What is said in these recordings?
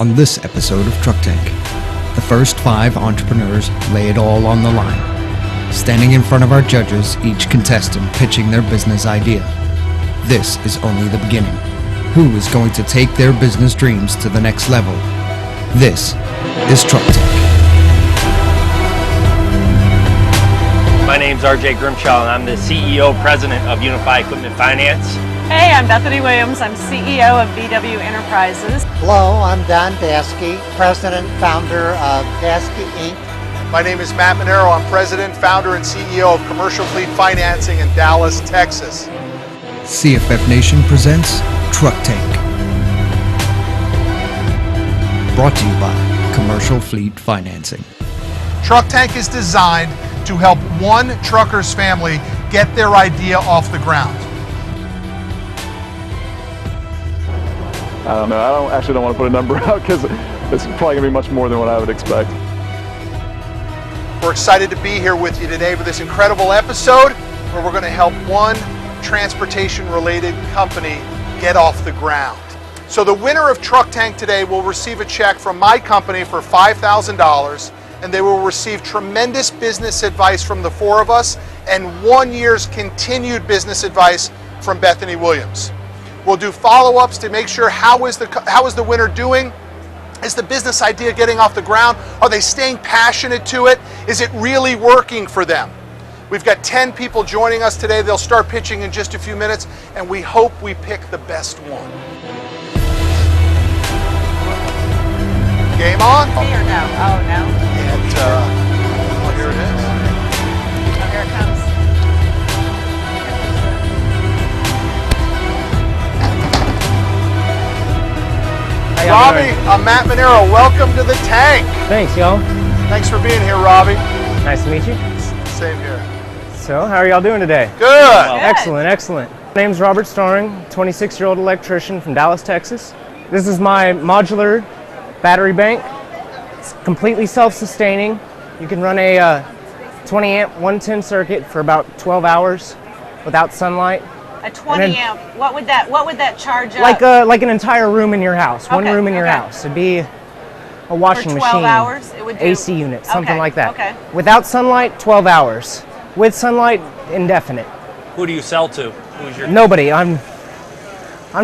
on this episode of Truck Tank. The first 5 entrepreneurs lay it all on the line. Standing in front of our judges, each contestant pitching their business idea. This is only the beginning. Who is going to take their business dreams to the next level? This is Truck Tank. My name's RJ Grimshaw and I'm the CEO President of Unify Equipment Finance. Hey, I'm Bethany Williams. I'm CEO of VW Enterprises. Hello, I'm Don Daskey, President, Founder of Daskey Inc. My name is Matt Monero. I'm President, Founder, and CEO of Commercial Fleet Financing in Dallas, Texas. CFF Nation presents Truck Tank. Brought to you by Commercial Fleet Financing. Truck Tank is designed to help one trucker's family get their idea off the ground. I don't know. I don't want to put a number out because it's probably going to be much more than what I would expect. We're excited to be here with you today for this incredible episode where we're going to help one transportation-related company get off the ground. So the winner of Truck Tank today will receive a check from my company for $5,000, and they will receive tremendous business advice from the 4 of us and 1 year's continued business advice from Bethany Williams. We'll do follow-ups to make sure how is the winner doing? Is the business idea getting off the ground? Are they staying passionate to it? Is it really working for them? We've got 10 people joining us today. They'll start pitching in just a few minutes, and we hope we pick the best one. Game on? Me or no? Oh, no. And here it is. Oh, here it comes. Robbie, I'm Matt Monero. Welcome to the tank. Thanks, y'all. Thanks for being here, Robbie. Nice to meet you. Same here. So, how are y'all doing today? Good. Excellent, excellent. My name's Robert Starring, 26-year-old electrician from Dallas, Texas. This is my modular battery bank. It's completely self-sustaining. You can run a 20 amp 110 circuit for about 12 hours without sunlight. A 20 amp. What would that charge up? Like an entire room in your house. One room in your house. It'd be a washing for 12 machine. hours, it would do. AC unit, something like that. Okay. Without sunlight, 12 hours. With sunlight, indefinite. Who do you sell to? Who's your Nobody. I'm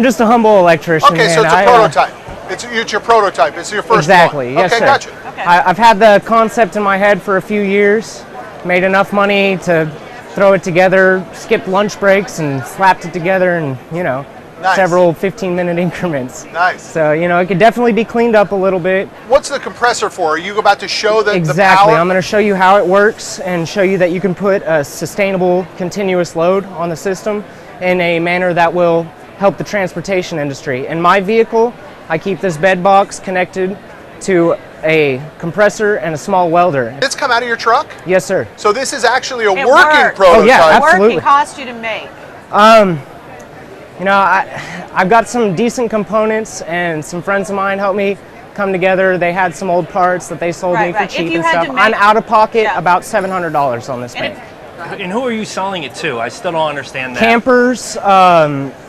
just a humble electrician. Okay, so it's a prototype. It's your prototype. It's your first exactly. one. Yes, okay, sir. Gotcha. Okay. I've had the concept in my head for a few years. Made enough money to throw it together, skipped lunch breaks and slapped it together in, Nice. several 15-minute increments. Nice. So, it could definitely be cleaned up a little bit. What's the compressor for? Are you about to show the Exactly. power? I'm going to show you how it works and show you that you can put a sustainable, continuous load on the system in a manner that will help the transportation industry. In my vehicle, I keep this bed box connected to a compressor and a small welder. It's come out of your truck? Yes, sir. So this is actually a It working works. prototype. Oh, yeah, What absolutely. work it cost you to make? I've got some decent components, and some friends of mine helped me come together. They had some old parts that they sold me for Right. If cheap you and had stuff. to make- I'm out of pocket Yeah. about $700 on this bank. And who are you selling it to? I still don't understand that. Campers,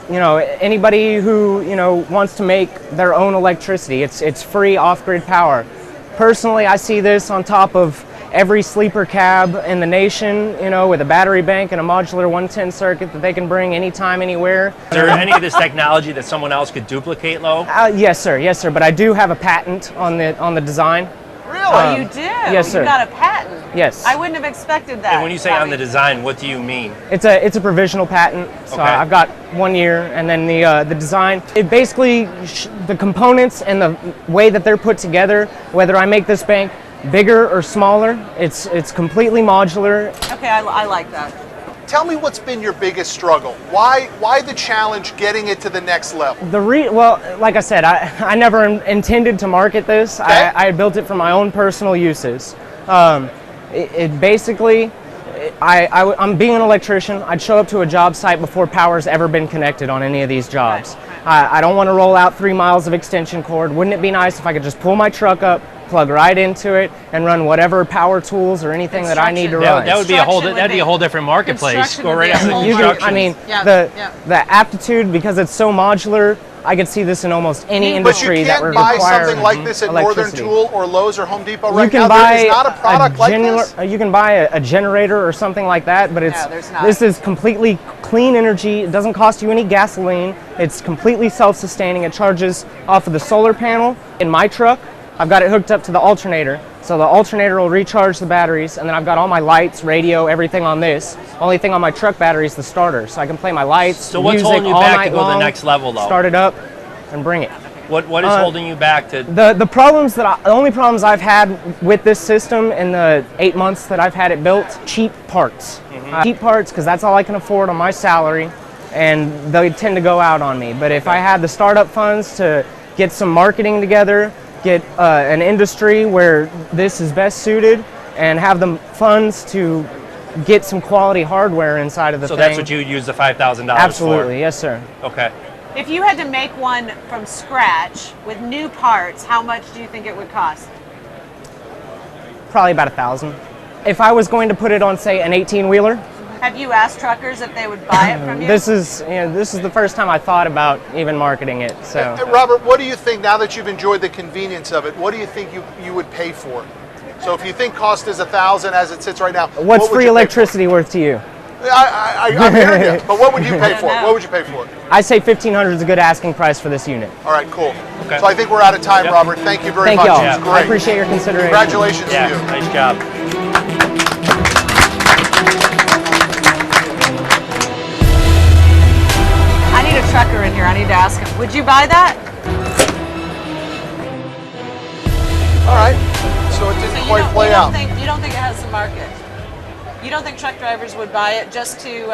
anybody who wants to make their own electricity. It's free off-grid power. Personally, I see this on top of every sleeper cab in the nation, with a battery bank and a modular 110 circuit that they can bring anytime, anywhere. Is there any of this technology that someone else could duplicate, Lo? Yes, sir. But I do have a patent on the design. Really? Oh, you do? yes, sir. You got a patent? Yes. I wouldn't have expected that. And when you say on the design, what do you mean? It's a provisional patent, so Okay. I've got 1 year, and then the design. It basically the components and the way that they're put together. Whether I make this bank bigger or smaller, it's completely modular. Okay, I like that. Tell me what's been your biggest struggle. Why the challenge getting it to the next level? Well, like I said, I never intended to market this. Okay. I built it for my own personal uses. I'm being an electrician. I'd show up to a job site before power's ever been connected on any of these jobs. Right. I don't want to roll out 3 miles of extension cord. Wouldn't it be nice if I could just pull my truck up, plug right into it, and run whatever power tools or anything that I need to run? That would be a whole Construction that'd be a whole different marketplace. Construction Go would right be a after whole You can, construction. Yeah, the aptitude, because it's so modular, I could see this in almost any But industry you that can't would buy require something like this at Northern electricity. Tool or Lowe's or Home Depot You right can now. buy There is not a product like this. You can buy a generator or something like that, but it's there's not. this is completely clean energy. It doesn't cost you any gasoline. It's completely self-sustaining. It charges off of the solar panel. In my truck, I've got it hooked up to the alternator. So the alternator will recharge the batteries, and then I've got all my lights, radio, everything on this. Only thing on my truck battery is the starter, so I can play my lights, So what's music holding you all back night to go to the long, next level, though? Start it up and bring it. What is holding you back to? The problems the only problems I've had with this system in the 8 months that I've had it built, cheap parts. Cheap parts, because that's all I can afford on my salary, and they tend to go out on me. But if I had the startup funds to get some marketing together, get an industry where this is best suited, and have the funds to get some quality hardware inside of the So thing. that's what you would use the $5,000 for? Absolutely, yes sir. Okay. If you had to make one from scratch with new parts, how much do you think it would cost? Probably about $1,000. If I was going to put it on, say, an 18-wheeler, Have you asked truckers if they would buy it from you? this is the first time I thought about even marketing it. So. Hey, Robert, what do you think, now that you've enjoyed the convenience of it, what do you think you would pay for it? So if you think cost is $1,000 as it sits right now, What's what would free you pay electricity worth to you? for it? I'm hearing you, but what would you pay for it? know. What would you pay for it? I say $1,500 is a good asking price for this unit. All right, cool. Okay. So I think we're out of time, Yep. Robert. Thank you very Thank much. y'all. It was Yeah. great. I appreciate your consideration. Congratulations Yeah, to you. nice job. I need a trucker in here. I need to ask him. Would you buy that? All right. So it didn't quite play out. You don't think it has the market? You don't think truck drivers would buy it just to,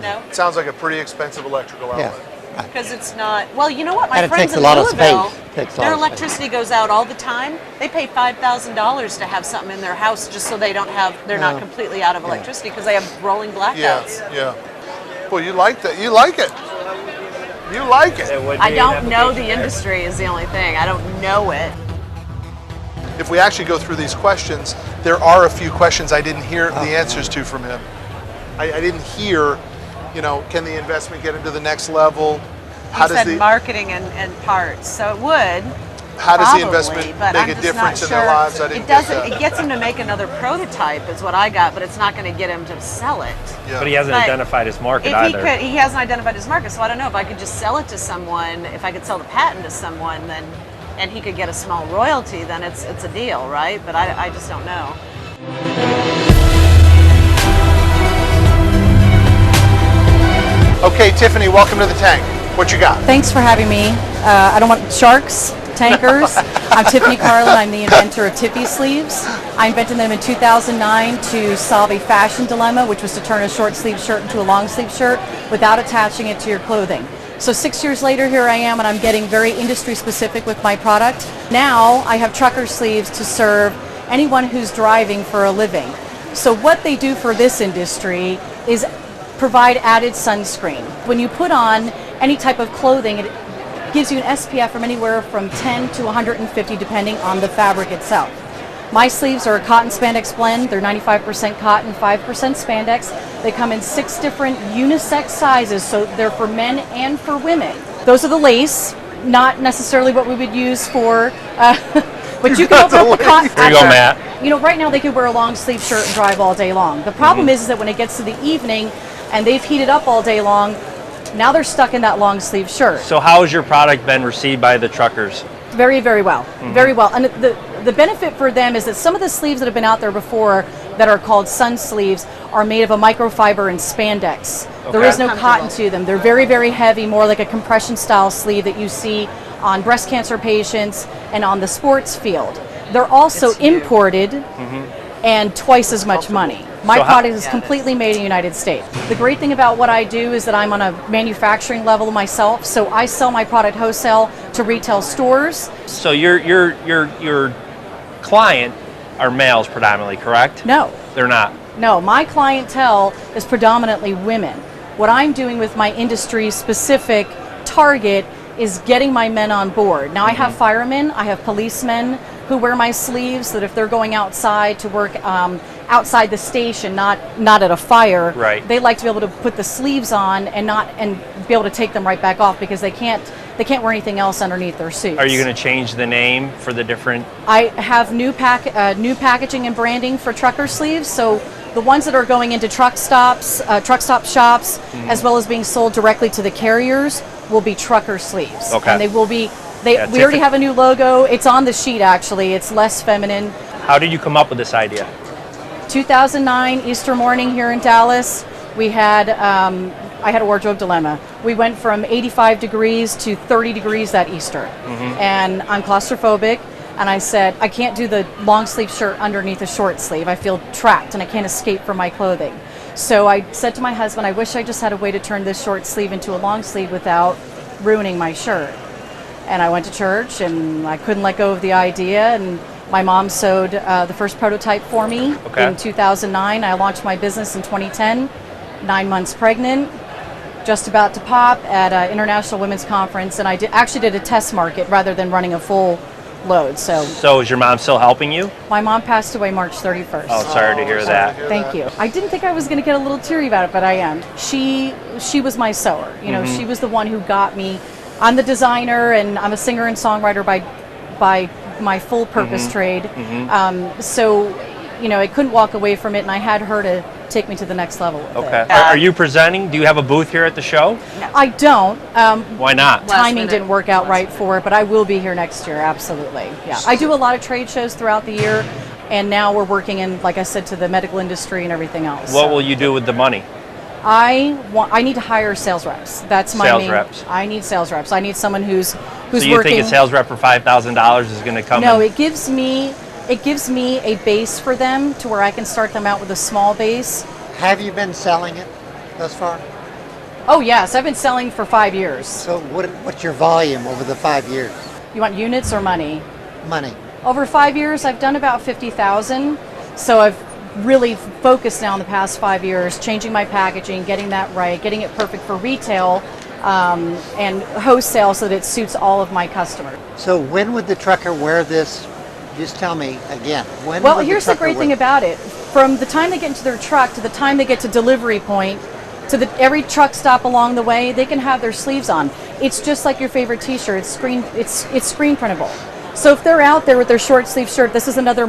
no? It sounds like a pretty expensive electrical outlet. Yeah. Because it's not, well, you know what, my And it friends takes in a lot of Louisville, space. Takes a their lot of space. electricity goes out all the time. They pay $5,000 to have something in their house just so they don't have, they're not completely out of electricity because they have rolling blackouts. Yeah. Well, you like that. You like it. You like it. It would I be don't an know application the there. industry is the only thing. I don't know it. If we actually go through these questions, there are a few questions I didn't hear the answers to from him. I didn't hear, can the investment get into the next level? He said marketing and parts, so it would. How does the Probably, investment but make I'm a just difference not in their sure. lives? I didn't It get doesn't. that. It gets him to make another prototype, is what I got, but it's not going to get him to sell it. Yeah. But he hasn't But identified his market If either. he hasn't identified his market, so I don't know if I could just sell it to someone. If I could sell the patent to someone, then and he could get a small royalty, then it's a deal, right? But I just don't know. Okay, Tiffany, welcome to the tank. What you got? Thanks for having me. I don't want sharks, tankers. I'm Tiffany Carlin. I'm the inventor of Tippy sleeves. I invented them in 2009 to solve a fashion dilemma, which was to turn a short sleeve shirt into a long sleeve shirt without attaching it to your clothing. So 6 years later, here I am, and I'm getting very industry specific with my product. Now I have trucker sleeves to serve anyone who's driving for a living. So what they do for this industry is provide added sunscreen. When you put on any type of clothing, it gives you an SPF from anywhere from 10 to 150 depending on the fabric itself. My sleeves are a cotton spandex blend. They're 95% cotton, 5% spandex. They come in 6 different unisex sizes, so they're for men and for women. Those are the lace, not necessarily what we would use for, but you can open up a cotton. There you go, Matt. Right now they could wear a long sleeve shirt and drive all day long. The problem is that when it gets to the evening and they've heated up all day long, now they're stuck in that long sleeve shirt. So how has your product been received by the truckers? Very, very well. Very well. And the benefit for them is that some of the sleeves that have been out there before that are called sun sleeves are made of a microfiber and spandex. There is no cotton to them. They're very, very heavy, more like a compression style sleeve that you see on breast cancer patients and on the sports field. They're also imported and twice as much money. My product is completely made in the United States. The great thing about what I do is that I'm on a manufacturing level myself, so I sell my product wholesale to retail stores. So your client are males predominantly, correct? No, They're not. no, my clientele is predominantly women. What I'm doing with my industry-specific target is getting my men on board. Now I have firemen, I have policemen who wear my sleeves, so that if they're going outside to work outside the station, not at a fire, Right. they like to be able to put the sleeves on and be able to take them right back off, because they can't wear anything else underneath their suits. Are you going to change the name for the different? I have new packaging and branding for trucker sleeves. So the ones that are going into truck stop shops, as well as being sold directly to the carriers, will be trucker sleeves. Okay. And they will be. Yeah, We already have a new logo. It's on the sheet actually. It's less feminine. How did you come up with this idea? 2009 Easter morning here in Dallas, we had I had a wardrobe dilemma. We went from 85 degrees to 30 degrees that Easter, and I'm claustrophobic. And I said, I can't do the long sleeve shirt underneath a short sleeve. I feel trapped and I can't escape from my clothing. So I said to my husband, I wish I just had a way to turn this short sleeve into a long sleeve without ruining my shirt. And I went to church and I couldn't let go of the idea. And my mom sewed the first prototype for me in 2009. I launched my business in 2010, 9 months pregnant, just about to pop at an International Women's Conference. And I actually did a test market rather than running a full load. So is your mom still helping you? My mom passed away March 31st. Oh, sorry to hear that. Thank you. I didn't think I was going to get a little teary about it, but I am. She was my sewer. You know, she was the one who got me. I'm the designer, and I'm a singer and songwriter by my full purpose trade. So, you know, I couldn't walk away from it, and I had her to take me to the next level with Okay. it. Are you presenting? Do you have a booth here at the show? I don't. Why not? Timing didn't work out right for it, but I will be here next year, absolutely. Yeah, I do a lot of trade shows throughout the year, and now we're working in, like I said, to the medical industry and everything else. What will you do with the money? I need to hire sales reps. That's my Sales main. reps. I need sales reps. I need someone who's So you working. think a sales rep for $5,000 is going to come No, in? it gives me a base for them to where I can start them out with a small base. Have you been selling it thus far? Oh yes, I've been selling for 5 years. So what's your volume over the 5 years? You want units or money? Money. Over 5 years, I've done about 50,000. So I've really focused now in the past 5 years, changing my packaging, getting that right, getting it perfect for retail and wholesale so that it suits all of my customers. So when would the trucker wear this? Just tell me again. When Well, would here's the trucker great wear thing about it. From the time they get into their truck to the time they get to delivery point, to every truck stop along the way, they can have their sleeves on. It's just like your favorite T-shirt. It's screen printable. So if they're out there with their short sleeve shirt, this is another,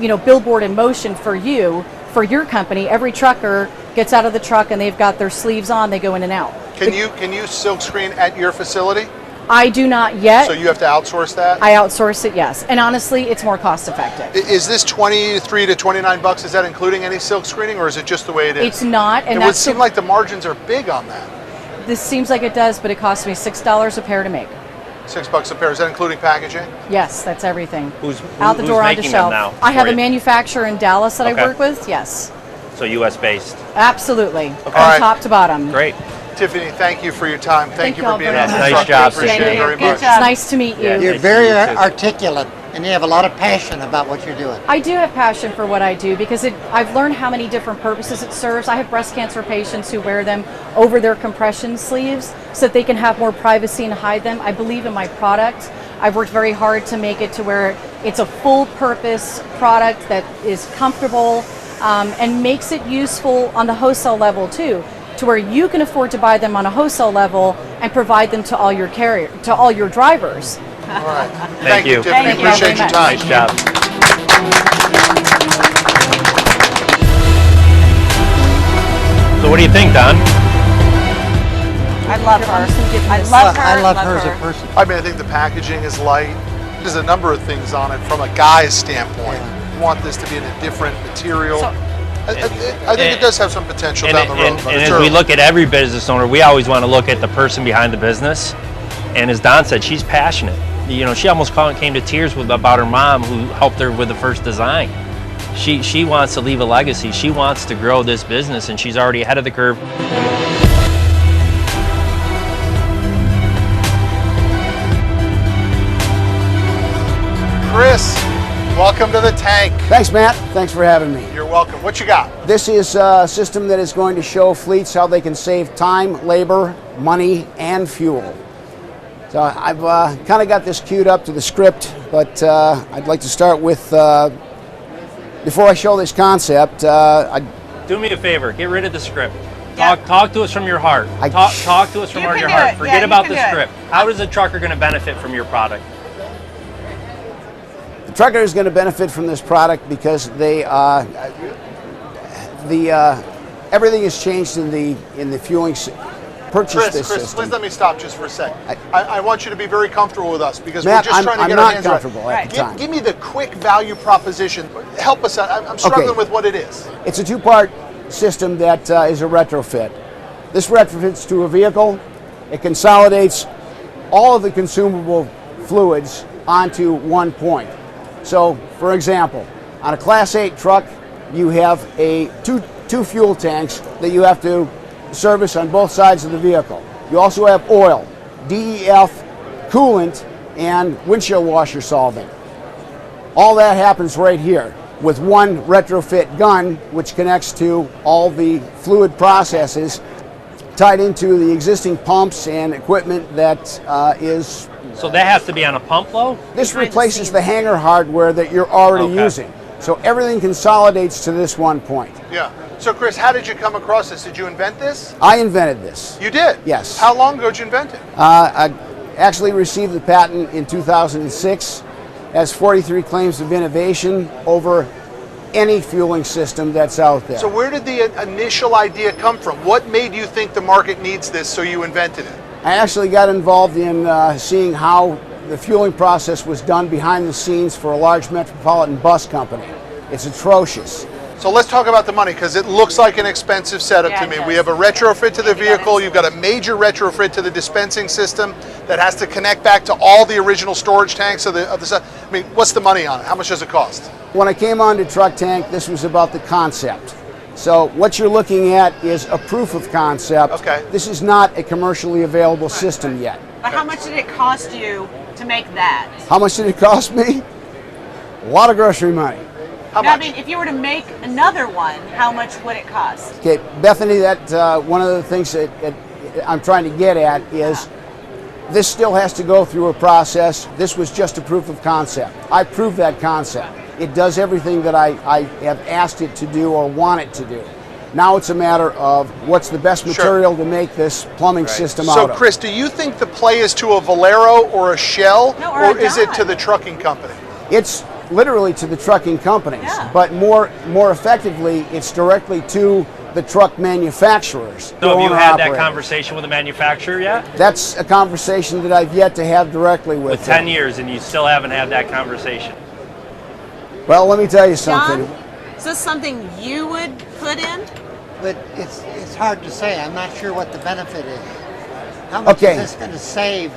you know, billboard in motion for you, for your company. Every trucker gets out of the truck and they've got their sleeves on. They go in and out. Can you silk screen at your facility? I do not yet. So you have to outsource that? I outsource it, yes. And honestly, it's more cost effective. Is this $23 to $29? Is that including any silk screening, or is it just the way it is? It's not, and it would that's seem like the margins are big on that. This seems like it does, but it costs me $6 a pair to make. $6 a pair. Is that including packaging? Yes, that's everything. Who's out the door onto making shelf. them now I have for a you? manufacturer in Dallas that Okay. I work with. Yes, So U.S. based. absolutely, All from right. top to bottom. Great. Tiffany, thank you for your time. Thank you for y'all being very on the much. Nice truck. job. We appreciate it Thank you. very Good much. job. It's nice to meet you. Yeah. You're Nice very to meet you. articulate, and you have a lot of passion about what you're doing. I do have passion for what I do because I've learned how many different purposes it serves. I have breast cancer patients who wear them over their compression sleeves so that they can have more privacy and hide them. I believe in my product. I've worked very hard to make it to where it's a full purpose product that is comfortable and makes it useful on the wholesale level too, to where you can afford to buy them on a wholesale level and provide them to all your drivers. All right. Thank you. Tiffany. Thank you Appreciate very your much. time. Nice job. So what do you think, Don? I love her. I love her. I love her as a person. I mean, I think the packaging is light. There's a number of things on it from a guy's standpoint. You want this to be in a different material. I think it does have some potential down the road. but And it's as we early. look at every business owner, we always want to look at the person behind the business. And as Don said, she's passionate. You know, she almost came to tears about her mom who helped her with the first design. She wants to leave a legacy. She wants to grow this business, and she's already ahead of the curve. Chris, welcome to the tank. Thanks, Matt. Thanks for having me. You're welcome. What you got? This is a system that is going to show fleets how they can save time, labor, money, and fuel. So I've kind of got this queued up to the script, but I'd like to start with, before I show this concept, Do me a favor, get rid of the script. Talk to us from your heart. Talk to us from your heart. Forget about the script. How is a trucker going to benefit from your product? the trucker is going to benefit from this product because they, everything has changed in the fueling purchase this Chris, system. please let me stop just for a second. I want you to be very comfortable with us because Matt, we're just trying to I'm get our not hands around. comfortable at the time. Give me the quick value proposition. Help us out. I'm struggling with what it is. It's a two-part system that is a retrofit. This retrofits to a vehicle. It consolidates all of the consumable fluids onto one point. So, for example, on a Class 8 truck, you have two fuel tanks that you have to service on both sides of the vehicle. You also have oil, DEF, coolant, and windshield washer solvent. All that happens right here with one retrofit gun, which connects to all the fluid processes tied into the existing pumps and equipment that is... So that has to be on a pump low? This replaces the hanger hardware that you're already using. So everything consolidates to this one point. Yeah. So Chris, how did you come across this? Did you invent this? I invented this. You did? Yes. How long ago did you invent it? I actually received the patent in 2006. Has 43 claims of innovation over any fueling system that's out there. So where did the initial idea come from? What made you think the market needs this so you invented it? I actually got involved in seeing how the fueling process was done behind the scenes for a large metropolitan bus company. It's atrocious. So let's talk about the money because it looks like an expensive setup to me. We have a retrofit to the vehicle. You've got a major retrofit to the dispensing system that has to connect back to all the original storage tanks of the I mean, what's the money on it? How much does it cost? When I came on to Truck Tank, this was about the concept. So what you're looking at is a proof of concept. Okay. This is not a commercially available system yet. But how much did it cost you to make that? How much did it cost me? A lot of grocery money. How No, I much? mean, if you were to make another one, how much would it cost? Okay, Bethany, that one of the things that I'm trying to get at is this still has to go through a process. This was just a proof of concept. I proved that concept. It does everything that I have asked it to do or want it to do. Now it's a matter of what's the best material to make this plumbing system out of. So Chris, do you think the play is to a Valero or a Shell, No, or a is it Dodge. to the trucking company? It's literally to the trucking companies, Yeah. but more effectively, it's directly to the truck manufacturers. So have you had that owner-operators. conversation with the manufacturer yet? That's a conversation that I've yet to have directly with With 10 them. years and you still haven't had that conversation. Well, let me tell you something. John, is this something you would put in? But it's hard to say. I'm not sure what the benefit is. How much Okay. is this going to save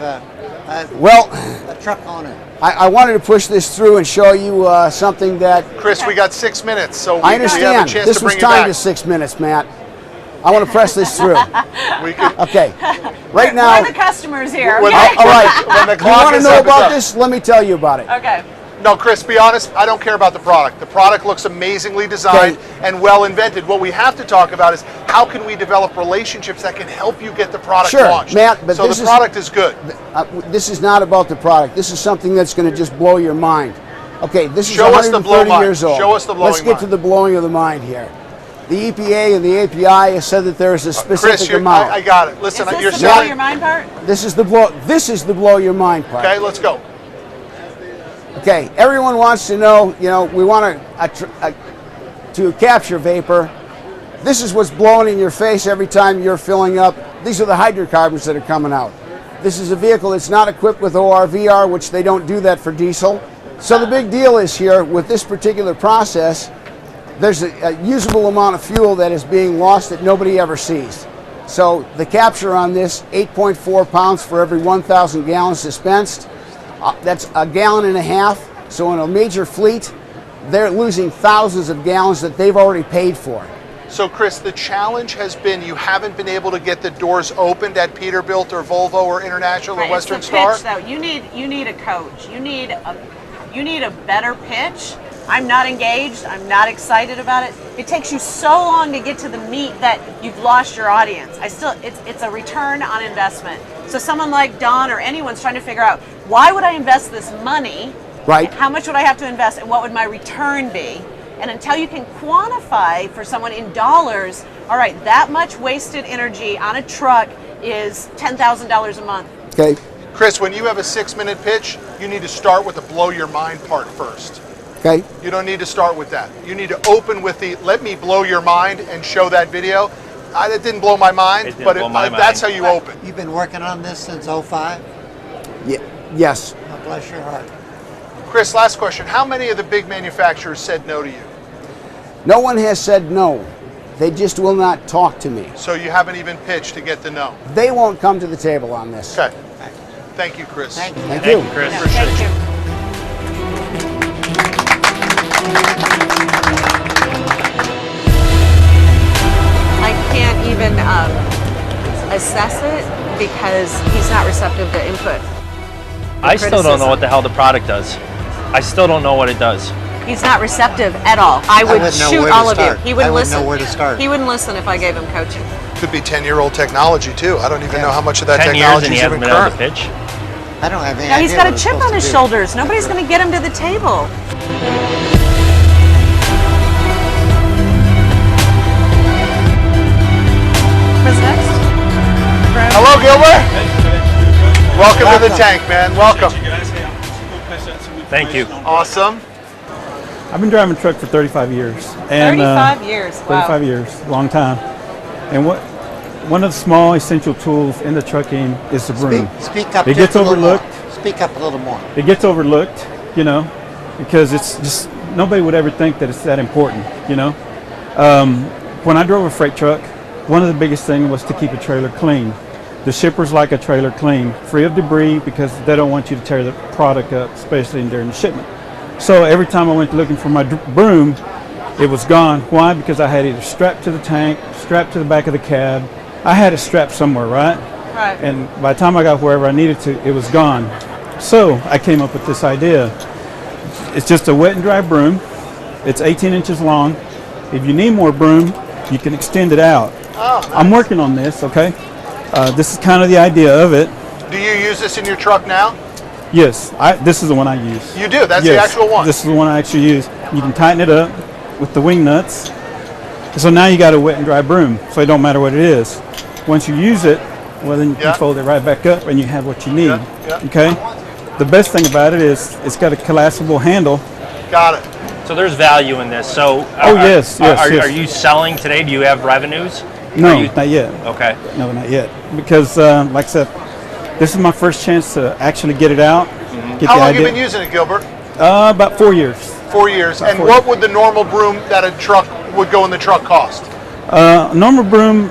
Well, a truck owner? I wanted to push this through and show you something that Chris, we got 6 minutes, so we I have a understand. chance This to was bring you timed back. to 6 minutes, Matt. I want to press this through. We can, Okay. Right now, We're the customers here. When- Okay. all right. when the You clock want to is know up, it's about up. this? Let me tell you about it. Okay. No, Chris, be honest, I don't care about the product. The product looks amazingly designed and well invented. What we have to talk about is how can we develop relationships that can help you get the product Sure, launched. Matt, but so this the is- product is good. This is not about the product. This is something that's going to just blow your mind. Okay, this is Show us the blow 130 mind. years old. Show us the blowing Let's get to mind. the blowing of the mind here. The EPA and the API has said that there is a specific Chris, amount. I got it. Listen, Is this you're the blow selling. your mind part? This is the blow. This is the blow your mind part. Okay, let's go. Okay, everyone wants to know. We want to capture vapor. This is what's blowing in your face every time you're filling up. These are the hydrocarbons that are coming out. This is a vehicle that's not equipped with ORVR, which they don't do that for diesel. So the big deal is here with this particular process, there's a usable amount of fuel that is being lost that nobody ever sees. So the capture on this, 8.4 pounds for every 1,000 gallons dispensed. That's a gallon and a half. So in a major fleet, they're losing thousands of gallons that they've already paid for. So, Chris, the challenge has been you haven't been able to get the doors opened at Peterbilt or Volvo or International or Right, Western it's the Star. pitch, though. You need a coach. You need a better pitch I'm not engaged, I'm not excited about it. It takes you so long to get to the meat that you've lost your audience. It's a return on investment. So someone like Don or anyone's trying to figure out, why would I invest this money? Right. How much would I have to invest and what would my return be? And until you can quantify for someone in dollars, all right, that much wasted energy on a truck is $10,000 a month. Okay. Chris, when you have a 6-minute pitch, you need to start with the blow your mind part first. Okay. You don't need to start with that. You need to open with the let me blow your mind and show that video. It didn't blow my mind, but that's how you open. You've been working on this since '05? Yeah. Yes. God bless your heart. Chris, last question. How many of the big manufacturers said no to you? No one has said no. They just will not talk to me. So you haven't even pitched to get the no? They won't come to the table on this. Okay. Thank you, Chris. Thank you. Thank you. Chris. No, thank you. I can't even assess it because he's not receptive to input. I still don't know what the hell the product does. I still don't know what it does. He's not receptive at all. I would wouldn't know shoot where to all of you. start. He wouldn't I wouldn't listen. know where to start. He wouldn't listen if I gave him coaching. Could be 10-year-old technology too. I don't even know how much of that 10 years technology and he is hasn't even been able to current. pitch. I don't have any Now idea he's got what a it's chip supposed on to his do. shoulders. Nobody's going to get him to the table. What's next? Hello, Gilbert. Welcome to the tank, man. Welcome. Thank you. Awesome. I've been driving a truck for 35 years. And, 35 years. Wow. 35 years, long time. And one of the small essential tools in the trucking is the broom. Speak up. It just gets a little more. overlooked. Speak up a little more. It gets overlooked, you know, because it's just, nobody would ever think that it's that important, you know. When I drove a freight truck, one of the biggest things was to keep a trailer clean. The shippers like a trailer clean, free of debris, because they don't want you to tear the product up, especially during the shipment. So every time I went looking for my broom, it was gone. Why? Because I had either strapped to the tank, strapped to the back of the cab. I had it strapped somewhere, right? Right. And by the time I got wherever I needed to, it was gone. So I came up with this idea. It's just a wet and dry broom. It's 18 inches long. If you need more broom, you can extend it out. Oh, nice. I'm working on this, okay? This is kind of the idea of it. Do you use this in your truck now? Yes, this is the one I use. You do. That's the Yes, actual one. This is the one I actually use. You can tighten it up with the wing nuts. So now you got a wet and dry broom, so it don't matter what it is. Once you use it, well then you Yeah. can fold it right back up and you have what you need. Yeah, yeah. Okay? The best thing about it is it's got a collapsible handle. Got it. So there's value in this. So yes, yes, are, yes. are you selling today? Do you have revenues? No, Are you- not yet. Okay. No, not yet. Because, like I said, this is my first chance to actually get it out. Get How the long have you idea. been using it, Gilbert? About 4 years. 4 years. And 4 what years. would the normal broom that a truck would go in the truck cost? A normal broom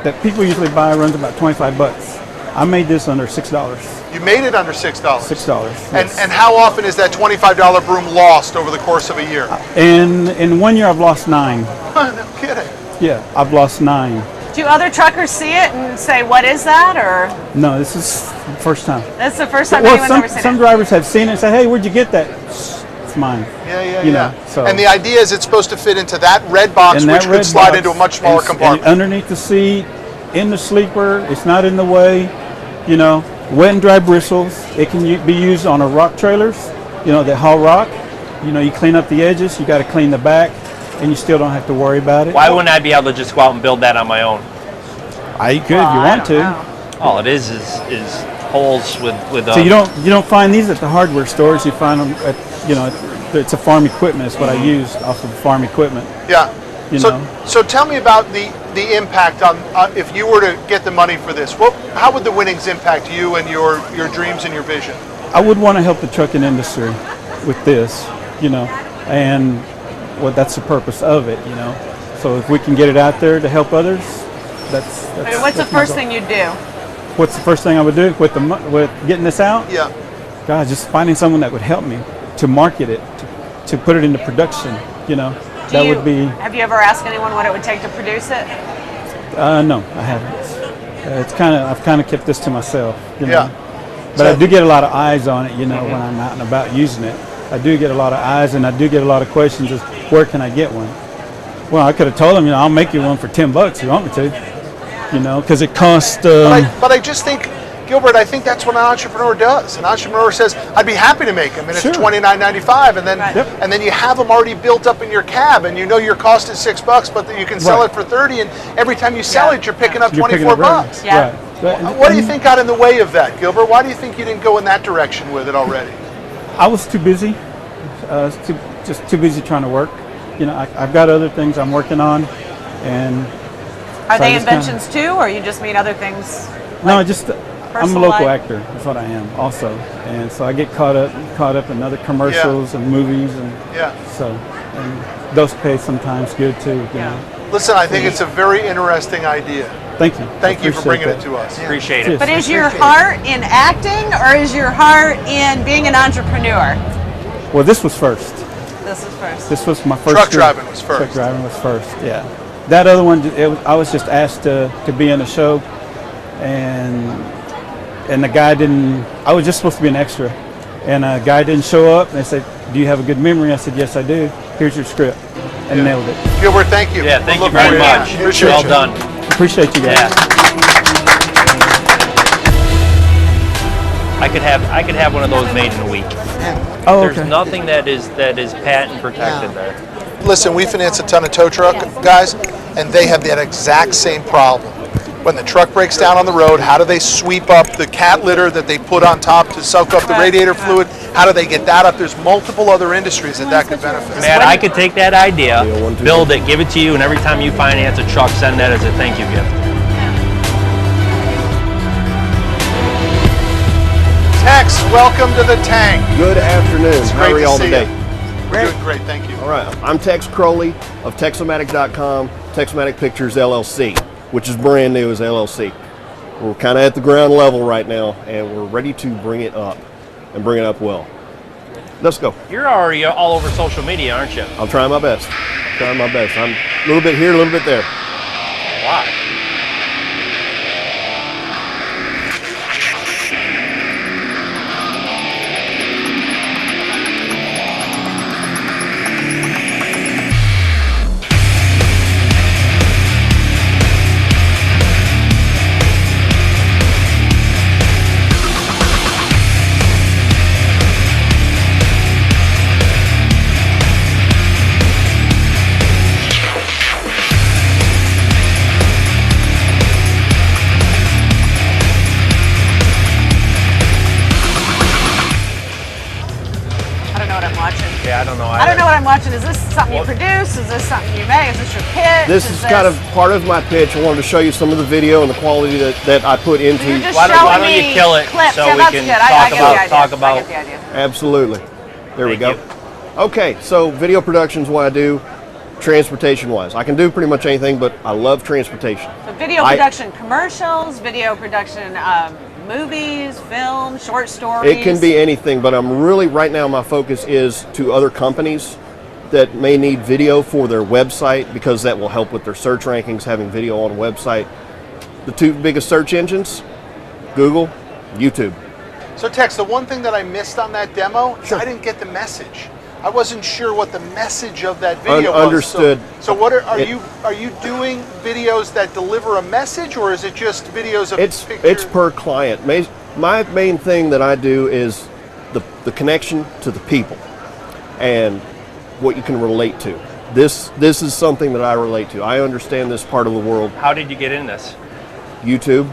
that people usually buy runs about 25 bucks. I made this under $6. You made it under $6. $6. And how often is that $25 broom lost over the course of a year? And in 1 year, I've lost 9. No kidding. Yeah, I've lost 9. Do other truckers see it and say, what is that? Or No, this is the first time. that's the first time Well, anyone's ever seen some it? drivers have seen it and say, hey, where'd you get that? It's mine. Yeah. You know, so- And the idea is it's supposed to fit into that red box, And that which could red slide box, into a much smaller and compartment. underneath the seat, in the sleeper, it's not in the way. You know, wet and dry bristles. It can be used on a rock trailers, you know, that haul rock. You know, you clean up the edges, you got to clean the back, and you still don't have to worry about it. Why wouldn't I be able to just go out and build that on my own? You could if you I want don't to. know. All it is holes with. So you don't find these at the hardware stores. You find them at, you know, it's a farm equipment. It's what I use off of farm equipment. Yeah. You so, know. so tell me about the impact on if you were to get the money for this. How would the winnings impact you and your dreams and your vision? I would want to help the trucking industry with this, you know, and that's the purpose of it, you know. So if we can get it out there to help others, that's I mean, what's the that's my first goal. thing you'd do? What's the first thing I would do with with getting this out? Yeah. God, just finding someone that would help me to market it, to put it into production, you know. That would be. Have you ever asked anyone what it would take to produce it? No, I haven't. I've kind of kept this to myself, you know. Yeah. But I do get a lot of eyes on it, you know, when I'm out and about using it. I do get a lot of eyes, and I do get a lot of questions as where can I get one? Well, I could have told them, I'll make you one for $10 if you want me to, because it costs. But I just think, Gilbert, I think that's what an entrepreneur does. An entrepreneur says, "I'd be happy to make them," and it's $29.95, and then and then you have them already built up in your cab, and your cost is $6, but you can sell it for $30, and every time you sell it, you're picking up $24. Yeah. Right. What do you think got in the way of that, Gilbert? Why do you think you didn't go in that direction with it already? I was too busy, just too busy trying to work. I've got other things I'm working on, and are they inventions too, or you just mean other things? No, I'm a local actor. That's what I am, also, and so I get caught up in other commercials and movies, and and those pay sometimes good too. You know. Listen, I think it's a very interesting idea. Thank you. Thank you for bringing it to us. Appreciate it. But is your heart in acting, or is your heart in being an entrepreneur? Well, this was first. This was first. This was my first. Truck driving was first. Truck driving was first. Yeah. That other one, I was just asked to be in a show, and the guy didn't. I was just supposed to be an extra, and a guy didn't show up. And they said, "Do you have a good memory?" I said, "Yes, I do. Here's your script," and nailed it. Gilbert, thank you. Yeah, thank you very much. Well done. Appreciate you guys. Yeah. I could have one of those made in a week. Oh, There's nothing that is patent protected there. Listen, we finance a ton of tow truck guys, and they have that exact same problem. When the truck breaks down on the road, how do they sweep up the cat litter that they put on top to soak up the radiator fluid? How do they get that up? There's multiple other industries that could benefit. Matt, I could take that idea, build it, give it to you, and every time you finance a truck, send that as a thank you gift. Tex, welcome to the tank. Good afternoon. It's How are great y'all to see today? you. We're doing great, thank you. All right, I'm Tex Crowley of Texomatic.com, Texomatic Pictures LLC, which is brand new as LLC. We're kind of at the ground level right now, and we're ready to bring it up, and bring it up well. Let's go. You're already all over social media, aren't you? I'm trying my best. I'm a little bit here, a little bit there. Wow. I don't know. I don't know what I'm watching. Is this something you produce? Is this something you make? Is this your pitch? This is kind of part of my pitch. I wanted to show you some of the video and the quality that I put into. You're just why don't me you kill it clips. so Yeah, we that's can good. I talk about. I get the idea. Absolutely. There we Thank go. you. Okay, so video production is what I do. Transportation-wise, I can do pretty much anything, but I love transportation. So video production, commercials, video production, movies, film, short stories. It can be anything, but I'm really, right now, my focus is to other companies that may need video for their website, because that will help with their search rankings, having video on a website. The two biggest search engines, Google, YouTube. So Tex, the one thing that I missed on that demo is I didn't get the message. I wasn't sure what the message of that video was. Understood. So what are you doing videos that deliver a message, or is it just videos of pictures? It's per client. My main thing that I do is the connection to the people and what you can relate to. This is something that I relate to. I understand this part of the world. How did you get in this? YouTube.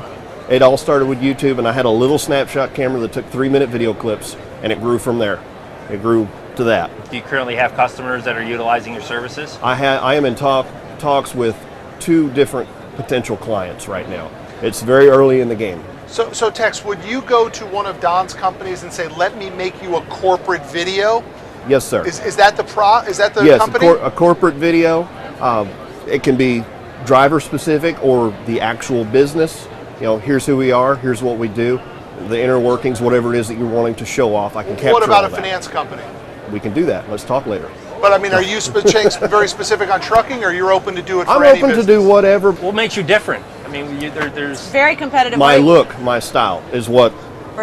It all started with YouTube, and I had a little snapshot camera that took 3-minute video clips, and it grew from there. It grew to that. Do you currently have customers that are utilizing your services? I am in talks with 2 different potential clients right now. It's very early in the game. So Tex, would you go to one of Don's companies and say, "Let me make you a corporate video"? Yes, sir. Is that the yes, company? a corporate video. It can be driver specific or the actual business. Here's who we are. Here's what we do. The inner workings, whatever it is that you're wanting to show off, I can capture. What about all a that. finance company? We can do that. Let's talk later. But I mean, are you very specific on trucking, or you're open to do it for I'm any open business? to do whatever. What makes you different? I mean, there's very competitive. My look, my style is what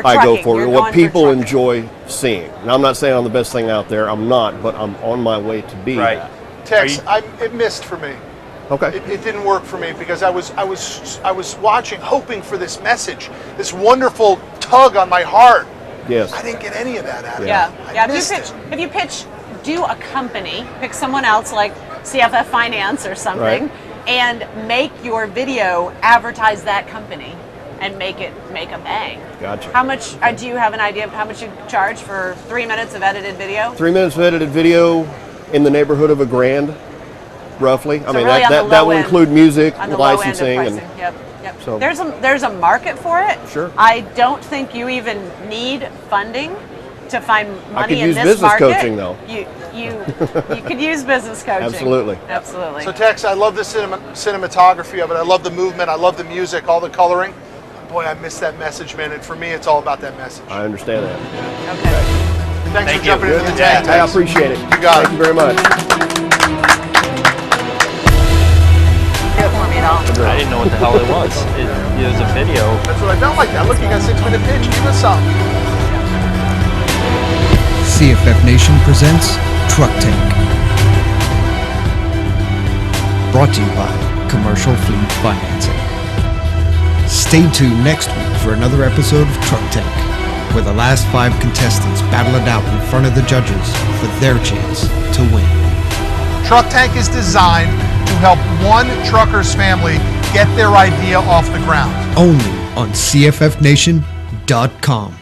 For I go trucking, for you're what going for people trucking. enjoy seeing. And I'm not saying I'm the best thing out there. I'm not, but I'm on my way to be Right. that. Tex, it missed for me. Okay. It didn't work for me because I was watching, hoping for this message, this wonderful tug on my heart. Yes. I didn't get any of that out of Yeah, it. yeah. I missed it. If you pitch, do a company, pick someone else like CFF Finance or something, Right. and make your video advertise that company and make a bang. Gotcha. How much do you have an idea of how much you charge for 3 minutes of edited video? 3 minutes of edited video in the neighborhood of $1,000, roughly. I mean, really on the that low will end- include music, On the low end of licensing, pricing. and Yep. Yep. So- There's a market for it. Sure. I don't think you even need funding to find money could in use this business market. coaching, though. You could use business coaching. Absolutely. Absolutely. So Tex, I love the cinematography of it. I love the movement. I love the music, all the coloring. Boy, I missed that message, man. And for me, it's all about that message. I understand that. Okay. Thanks Thank for you. jumping into the Yeah, tank, I Tex. appreciate it. You got Thank it. you very much. For me at all. I didn't know what the hell it was. It was a video. That's what I felt like that. Look, you got a 6-minute pitch. Give us some. CFF Nation presents Truck Tank. Brought to you by Commercial Fleet Financing. Stay tuned next week for another episode of Truck Tank, where the last 5 contestants battle it out in front of the judges for their chance to win. Truck Tank is designed to help one trucker's family get their idea off the ground. Only on CFFNation.com.